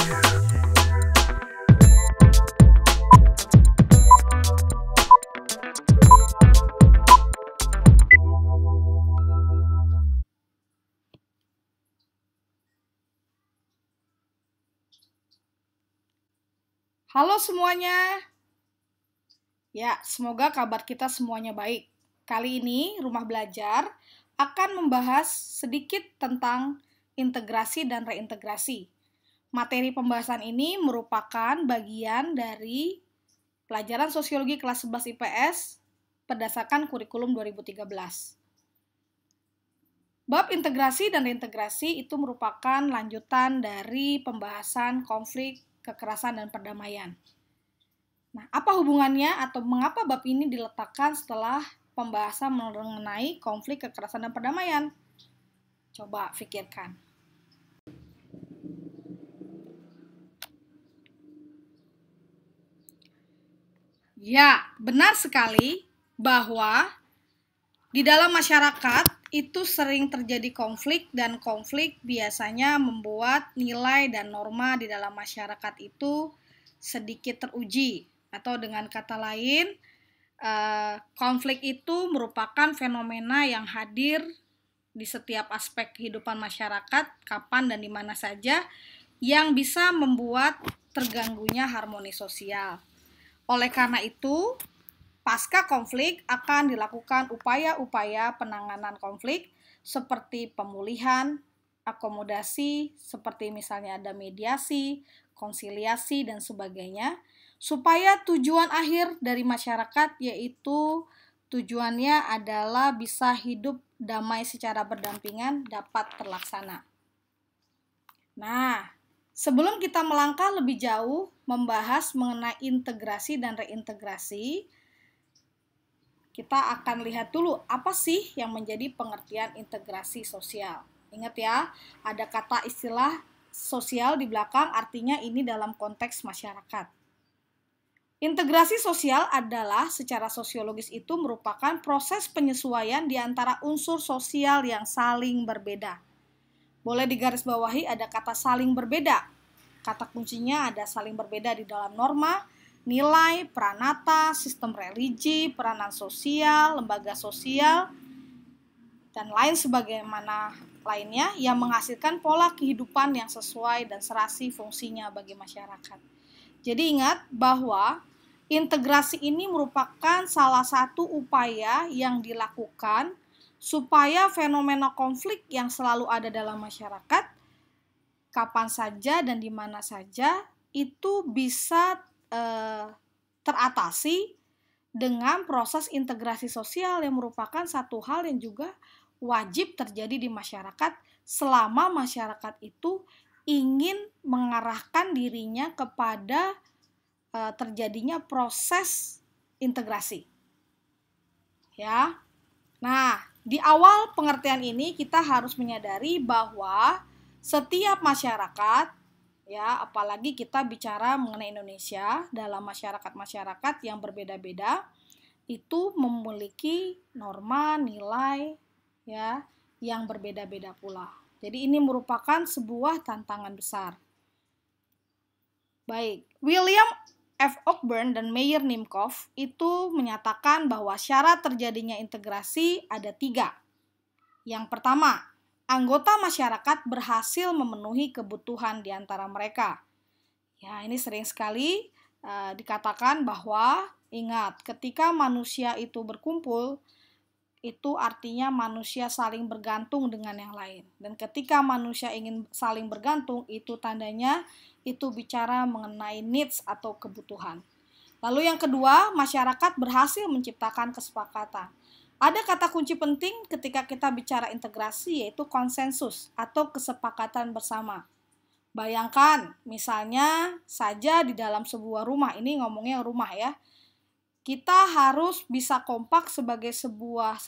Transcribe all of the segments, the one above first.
Halo semuanya. Ya, semoga kabar kita semuanya baik. Kali ini Rumah Belajar akan membahas sedikit tentang integrasi dan reintegrasi. Materi pembahasan ini merupakan bagian dari pelajaran sosiologi kelas 11 IPS berdasarkan kurikulum 2013. Bab integrasi dan reintegrasi itu merupakan lanjutan dari pembahasan konflik, kekerasan, dan perdamaian. Nah, apa hubungannya atau mengapa bab ini diletakkan setelah pembahasan mengenai konflik, kekerasan, dan perdamaian? Coba pikirkan. Ya, benar sekali bahwa di dalam masyarakat itu sering terjadi konflik, dan konflik biasanya membuat nilai dan norma di dalam masyarakat itu sedikit teruji. Atau dengan kata lain, konflik itu merupakan fenomena yang hadir di setiap aspek kehidupan masyarakat, kapan dan di mana saja, yang bisa membuat terganggunya harmoni sosial. Oleh karena itu, pasca konflik akan dilakukan upaya-upaya penanganan konflik seperti pemulihan, akomodasi, seperti misalnya ada mediasi, konsiliasi, dan sebagainya, supaya tujuan akhir dari masyarakat yaitu tujuannya adalah bisa hidup damai secara berdampingan dapat terlaksana. Nah, sebelum kita melangkah lebih jauh membahas mengenai integrasi dan reintegrasi, kita akan lihat dulu apa sih yang menjadi pengertian integrasi sosial. Ingat ya, ada kata istilah sosial di belakang, artinya ini dalam konteks masyarakat. Integrasi sosial adalah secara sosiologis itu merupakan proses penyesuaian di antara unsur sosial yang saling berbeda. Boleh digarisbawahi ada kata saling berbeda. Kata kuncinya ada saling berbeda di dalam norma, nilai, pranata, sistem religi, peranan sosial, lembaga sosial, dan lain sebagaimana lainnya yang menghasilkan pola kehidupan yang sesuai dan serasi fungsinya bagi masyarakat. Jadi ingat bahwa integrasi ini merupakan salah satu upaya yang dilakukan supaya fenomena konflik yang selalu ada dalam masyarakat, kapan saja dan di mana saja, itu bisa teratasi dengan proses integrasi sosial yang merupakan satu hal yang juga wajib terjadi di masyarakat selama masyarakat itu ingin mengarahkan dirinya kepada terjadinya proses integrasi. Ya. Nah, di awal pengertian ini kita harus menyadari bahwa setiap masyarakat, ya, apalagi kita bicara mengenai Indonesia, dalam masyarakat-masyarakat yang berbeda-beda itu memiliki norma, nilai, ya, yang berbeda-beda pula. Jadi ini merupakan sebuah tantangan besar. Baik, William F. Cockburn dan Meyer Nimkov itu menyatakan bahwa syarat terjadinya integrasi ada 3. Yang pertama, anggota masyarakat berhasil memenuhi kebutuhan di antara mereka. Ya, ini sering sekali dikatakan bahwa ingat, ketika manusia itu berkumpul, itu artinya manusia saling bergantung dengan yang lain. Dan ketika manusia ingin saling bergantung, itu tandanya itu bicara mengenai needs atau kebutuhan. Lalu yang kedua, masyarakat berhasil menciptakan kesepakatan. Ada kata kunci penting ketika kita bicara integrasi, yaitu konsensus atau kesepakatan bersama. Bayangkan, misalnya saja di dalam sebuah rumah, ini ngomongnya rumah ya, kita harus bisa kompak sebagai sebuah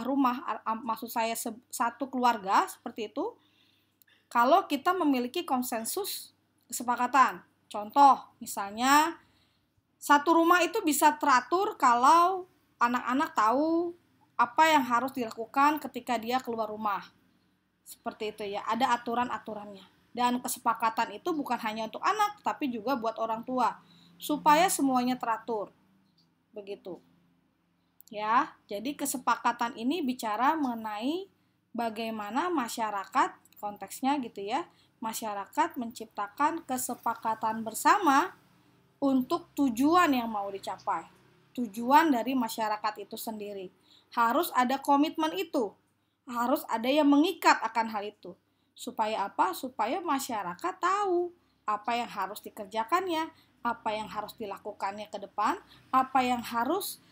rumah, maksud saya satu keluarga seperti itu, kalau kita memiliki konsensus kesepakatan. Contoh, misalnya satu rumah itu bisa teratur kalau anak-anak tahu apa yang harus dilakukan ketika dia keluar rumah. Seperti itu ya, ada aturan-aturannya. Dan kesepakatan itu bukan hanya untuk anak, tapi juga buat orang tua, supaya semuanya teratur. Begitu. Ya, jadi kesepakatan ini bicara mengenai bagaimana masyarakat, konteksnya gitu ya, masyarakat menciptakan kesepakatan bersama untuk tujuan yang mau dicapai. Tujuan dari masyarakat itu sendiri. Harus ada komitmen itu. Harus ada yang mengikat akan hal itu. Supaya apa? Supaya masyarakat tahu apa yang harus dikerjakannya, apa yang harus dilakukannya ke depan, apa yang harus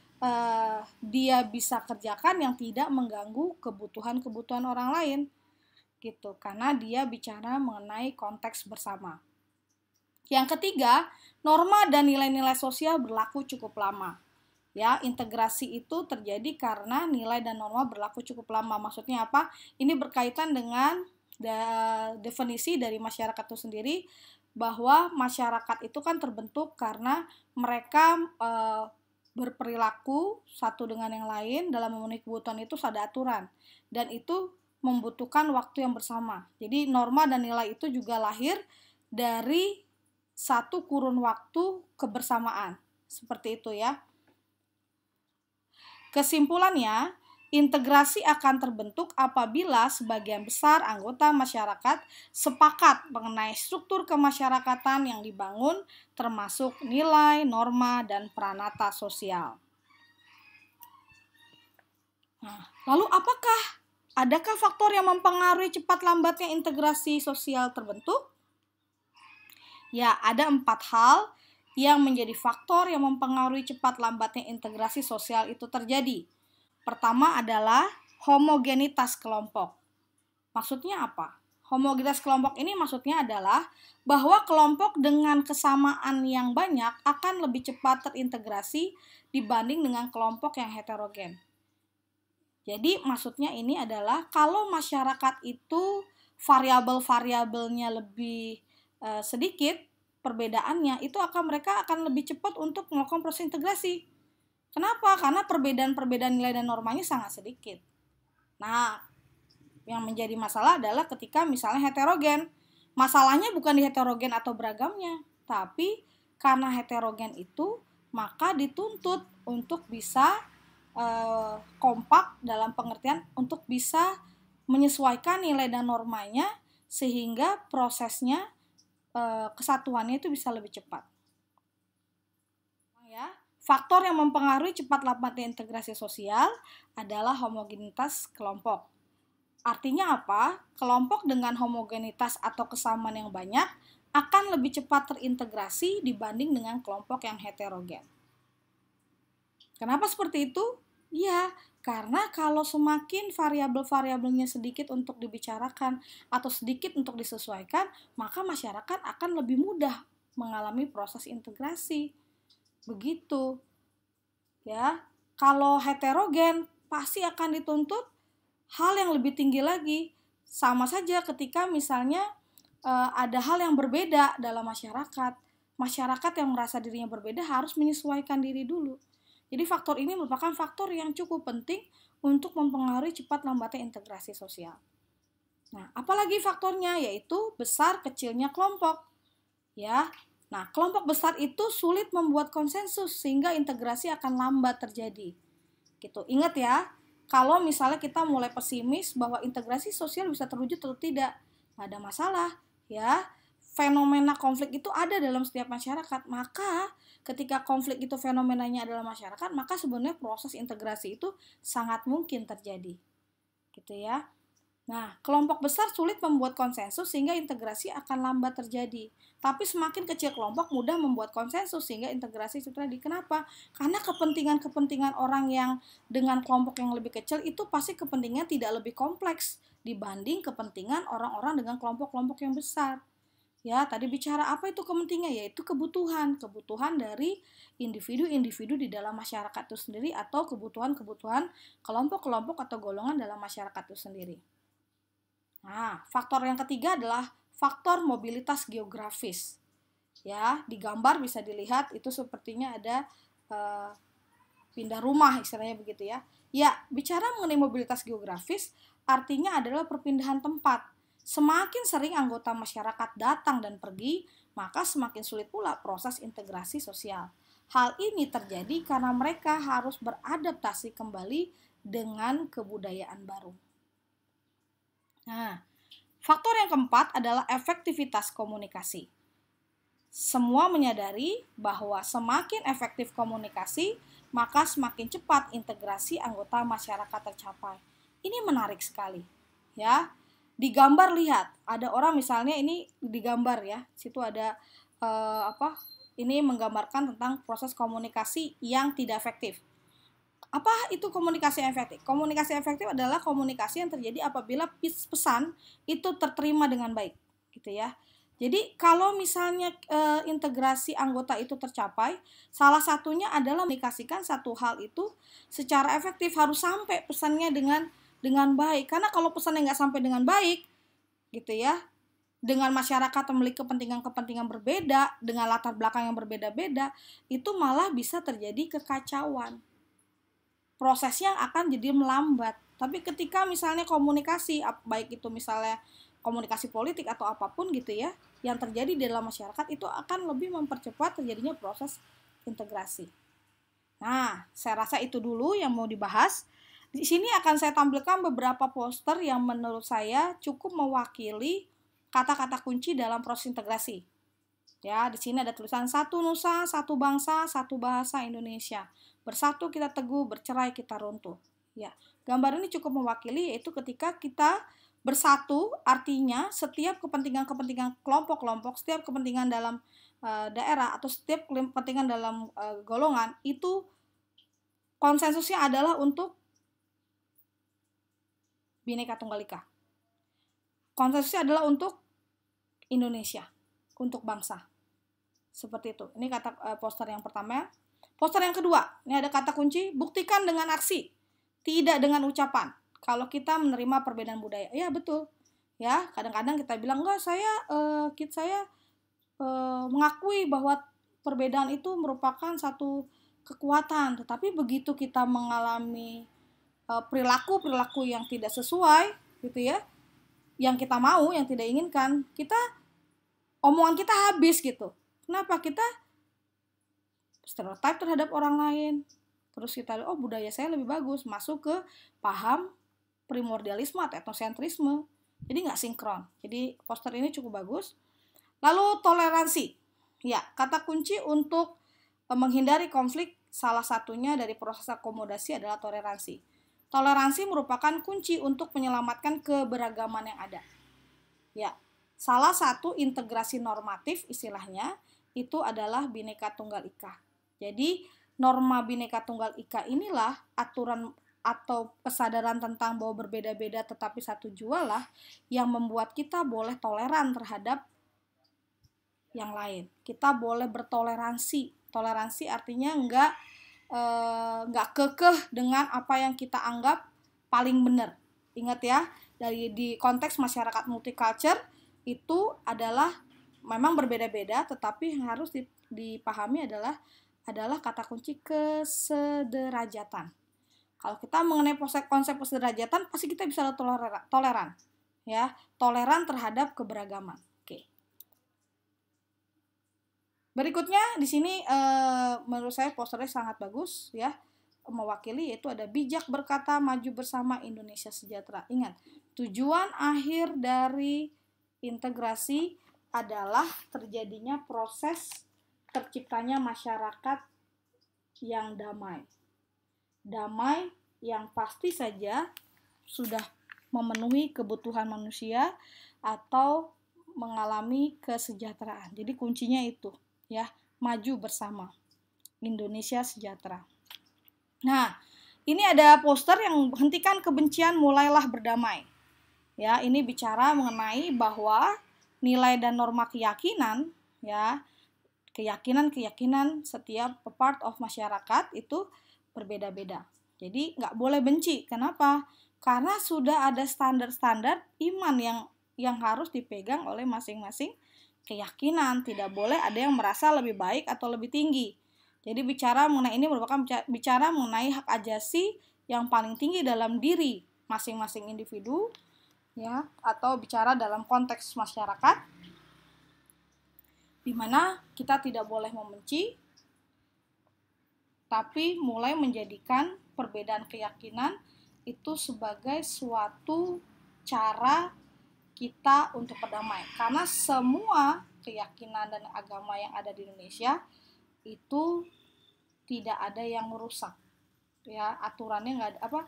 dia bisa kerjakan yang tidak mengganggu kebutuhan-kebutuhan orang lain gitu, karena dia bicara mengenai konteks bersama. Yang ketiga, norma dan nilai-nilai sosial berlaku cukup lama. Ya, integrasi itu terjadi karena nilai dan norma berlaku cukup lama. Maksudnya apa? Ini berkaitan dengan definisi dari masyarakat itu sendiri, bahwa masyarakat itu kan terbentuk karena mereka berperilaku satu dengan yang lain dalam memenuhi kebutuhan itu ada aturan, dan itu membutuhkan waktu yang bersama. Jadi norma dan nilai itu juga lahir dari satu kurun waktu kebersamaan. Seperti itu ya. Kesimpulannya, integrasi akan terbentuk apabila sebagian besar anggota masyarakat sepakat mengenai struktur kemasyarakatan yang dibangun, termasuk nilai, norma, dan pranata sosial. Nah, lalu adakah faktor yang mempengaruhi cepat lambatnya integrasi sosial terbentuk? Ya, ada 4 hal yang menjadi faktor yang mempengaruhi cepat lambatnya integrasi sosial itu terjadi. Pertama adalah homogenitas kelompok. Maksudnya apa? Homogenitas kelompok ini maksudnya adalah bahwa kelompok dengan kesamaan yang banyak akan lebih cepat terintegrasi dibanding dengan kelompok yang heterogen. Jadi maksudnya ini adalah kalau masyarakat itu variabel-variabelnya lebih sedikit perbedaannya, itu mereka akan lebih cepat untuk melakukan proses integrasi. Kenapa? Karena perbedaan-perbedaan nilai dan normanya sangat sedikit. Nah, yang menjadi masalah adalah ketika misalnya heterogen. Masalahnya bukan di heterogen atau beragamnya, tapi karena heterogen itu, maka dituntut untuk bisa kompak dalam pengertian untuk bisa menyesuaikan nilai dan normanya sehingga prosesnya kesatuannya itu bisa lebih cepat. Ya. Faktor yang mempengaruhi cepat lambatnya integrasi sosial adalah homogenitas kelompok. Artinya apa? Kelompok dengan homogenitas atau kesamaan yang banyak akan lebih cepat terintegrasi dibanding dengan kelompok yang heterogen. Kenapa seperti itu? Ya, karena kalau semakin variabel-variabelnya sedikit untuk dibicarakan atau sedikit untuk disesuaikan, maka masyarakat akan lebih mudah mengalami proses integrasi. Begitu. Ya, kalau heterogen pasti akan dituntut hal yang lebih tinggi lagi. Sama saja ketika misalnya ada hal yang berbeda dalam masyarakat. Masyarakat yang merasa dirinya berbeda harus menyesuaikan diri dulu. Jadi faktor ini merupakan faktor yang cukup penting untuk mempengaruhi cepat lambatnya integrasi sosial. Nah, apalagi faktornya yaitu besar kecilnya kelompok. Ya. Nah, kelompok besar itu sulit membuat konsensus sehingga integrasi akan lambat terjadi. Gitu. Ingat ya, kalau misalnya kita mulai pesimis bahwa integrasi sosial bisa terwujud atau tidak, nggak ada masalah, ya. Fenomena konflik itu ada dalam setiap masyarakat. Maka ketika konflik itu fenomenanya adalah masyarakat, maka sebenarnya proses integrasi itu sangat mungkin terjadi. Gitu ya. Nah, kelompok besar sulit membuat konsensus sehingga integrasi akan lambat terjadi. Tapi semakin kecil kelompok mudah membuat konsensus sehingga integrasi itu terjadi. Kenapa? Karena kepentingan-kepentingan orang yang dengan kelompok yang lebih kecil itu pasti kepentingannya tidak lebih kompleks dibanding kepentingan orang-orang dengan kelompok-kelompok yang besar. Ya, tadi bicara apa itu kepentingan? Yaitu kebutuhan dari individu-individu di dalam masyarakat itu sendiri atau kebutuhan-kebutuhan kelompok-kelompok atau golongan dalam masyarakat itu sendiri. Nah, faktor yang ketiga adalah faktor mobilitas geografis. Ya, di gambar bisa dilihat itu sepertinya ada pindah rumah istilahnya begitu ya. Ya, bicara mengenai mobilitas geografis artinya adalah perpindahan tempat. Semakin sering anggota masyarakat datang dan pergi, maka semakin sulit pula proses integrasi sosial. Hal ini terjadi karena mereka harus beradaptasi kembali dengan kebudayaan baru. Nah, faktor yang keempat adalah efektivitas komunikasi. Semua menyadari bahwa semakin efektif komunikasi, maka semakin cepat integrasi anggota masyarakat tercapai. Ini menarik sekali, ya. Di gambar lihat, ada orang misalnya ini digambar ya, situ ada ini menggambarkan tentang proses komunikasi yang tidak efektif. Apa itu komunikasi efektif? Komunikasi efektif adalah komunikasi yang terjadi apabila pesan itu terterima dengan baik, gitu ya. Jadi kalau misalnya integrasi anggota itu tercapai, salah satunya adalah mengkomunikasikan satu hal itu secara efektif, harus sampai pesannya dengan baik. Karena kalau pesannya nggak sampai dengan baik, gitu ya, dengan masyarakat memiliki kepentingan-kepentingan berbeda, dengan latar belakang yang berbeda-beda, itu malah bisa terjadi kekacauan. Prosesnya akan jadi melambat. Tapi ketika misalnya komunikasi, baik itu misalnya komunikasi politik atau apapun gitu ya, yang terjadi di dalam masyarakat itu akan lebih mempercepat terjadinya proses integrasi. Nah, saya rasa itu dulu yang mau dibahas. Di sini akan saya tampilkan beberapa poster yang menurut saya cukup mewakili kata-kata kunci dalam proses integrasi. Ya, di sini ada tulisan satu nusa, satu bangsa, satu bahasa Indonesia. Bersatu kita teguh, bercerai kita runtuh. Ya, gambar ini cukup mewakili, yaitu ketika kita bersatu, artinya setiap kepentingan-kepentingan kelompok-kelompok, setiap kepentingan dalam daerah atau setiap kepentingan dalam golongan itu konsensusnya adalah untuk Bhinneka Tunggal Ika. Konsensusnya adalah untuk Indonesia, untuk bangsa. Seperti itu. Ini kata poster yang pertama. Poster yang kedua, ini ada kata kunci, buktikan dengan aksi, tidak dengan ucapan. Kalau kita menerima perbedaan budaya, ya betul. Ya, kadang-kadang kita bilang enggak, saya mengakui bahwa perbedaan itu merupakan satu kekuatan. Tetapi begitu kita mengalami perilaku yang tidak sesuai, gitu ya, yang kita mau, yang tidak inginkan, omongan kita habis gitu. Kenapa? Kita stereotip terhadap orang lain. Terus kita lihat, budaya saya lebih bagus, masuk ke paham primordialisme atau etnosentrisme. Jadi nggak sinkron. Jadi poster ini cukup bagus. Lalu toleransi. Ya, kata kunci untuk menghindari konflik salah satunya dari proses akomodasi adalah toleransi. Toleransi merupakan kunci untuk menyelamatkan keberagaman yang ada. Ya, salah satu integrasi normatif istilahnya itu adalah Bhinneka Tunggal Ika. Jadi norma Bhinneka Tunggal Ika inilah aturan atau kesadaran tentang bahwa berbeda-beda tetapi satu jua lah yang membuat kita boleh toleran terhadap yang lain. Kita boleh bertoleransi. Toleransi artinya nggak kekeh dengan apa yang kita anggap paling benar. Ingat ya, di konteks masyarakat multicultural itu adalah memang berbeda-beda, tetapi yang harus dipahami adalah kata kunci kesederajatan. Kalau kita mengenai konsep kesederajatan, pasti kita bisa toleran, ya, toleran terhadap keberagaman. Oke. Berikutnya di sini menurut saya posternya sangat bagus, ya, mewakili, yaitu ada bijak berkata, maju bersama, Indonesia sejahtera. Ingat, tujuan akhir dari integrasi adalah terjadinya proses terciptanya masyarakat yang damai. Damai yang pasti saja sudah memenuhi kebutuhan manusia atau mengalami kesejahteraan. Jadi kuncinya itu, ya, maju bersama, Indonesia sejahtera. Nah, ini ada poster yang hentikan kebencian, mulailah berdamai. Ya, ini bicara mengenai bahwa nilai dan norma keyakinan, ya, keyakinan setiap part of masyarakat itu berbeda-beda. Jadi nggak boleh benci. Kenapa? Karena sudah ada standar-standar iman yang harus dipegang oleh masing-masing keyakinan. Tidak boleh ada yang merasa lebih baik atau lebih tinggi. Jadi bicara mengenai ini merupakan bicara mengenai hak ajasi yang paling tinggi dalam diri masing-masing individu ya, atau bicara dalam konteks masyarakat, di mana kita tidak boleh membenci, tapi mulai menjadikan perbedaan keyakinan itu sebagai suatu cara kita untuk berdamai. Karena semua keyakinan dan agama yang ada di Indonesia itu tidak ada yang merusak. Ya, aturannya nggak ada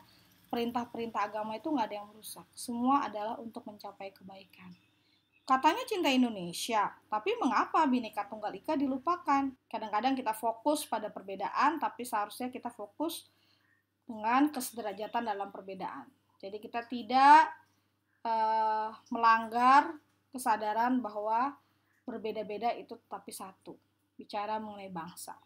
perintah-perintah agama itu nggak ada yang merusak. Semua adalah untuk mencapai kebaikan. Katanya cinta Indonesia, tapi mengapa Bhinneka Tunggal Ika dilupakan? Kadang-kadang kita fokus pada perbedaan, tapi seharusnya kita fokus dengan kesederajatan dalam perbedaan. Jadi kita tidak melanggar kesadaran bahwa berbeda-beda itu tetapi satu. Bicara mengenai bangsa.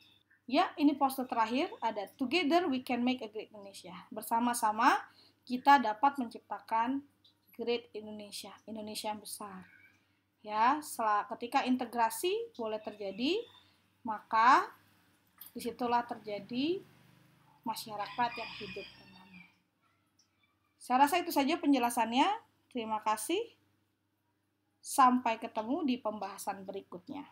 Ya, ini poster terakhir ada Together We Can Make a Great Indonesia. Bersama-sama kita dapat menciptakan Great Indonesia, Indonesia yang besar. Ya, ketika integrasi boleh terjadi, maka disitulah terjadi masyarakat yang hidup dan damai. Saya rasa itu saja penjelasannya. Terima kasih. Sampai ketemu di pembahasan berikutnya.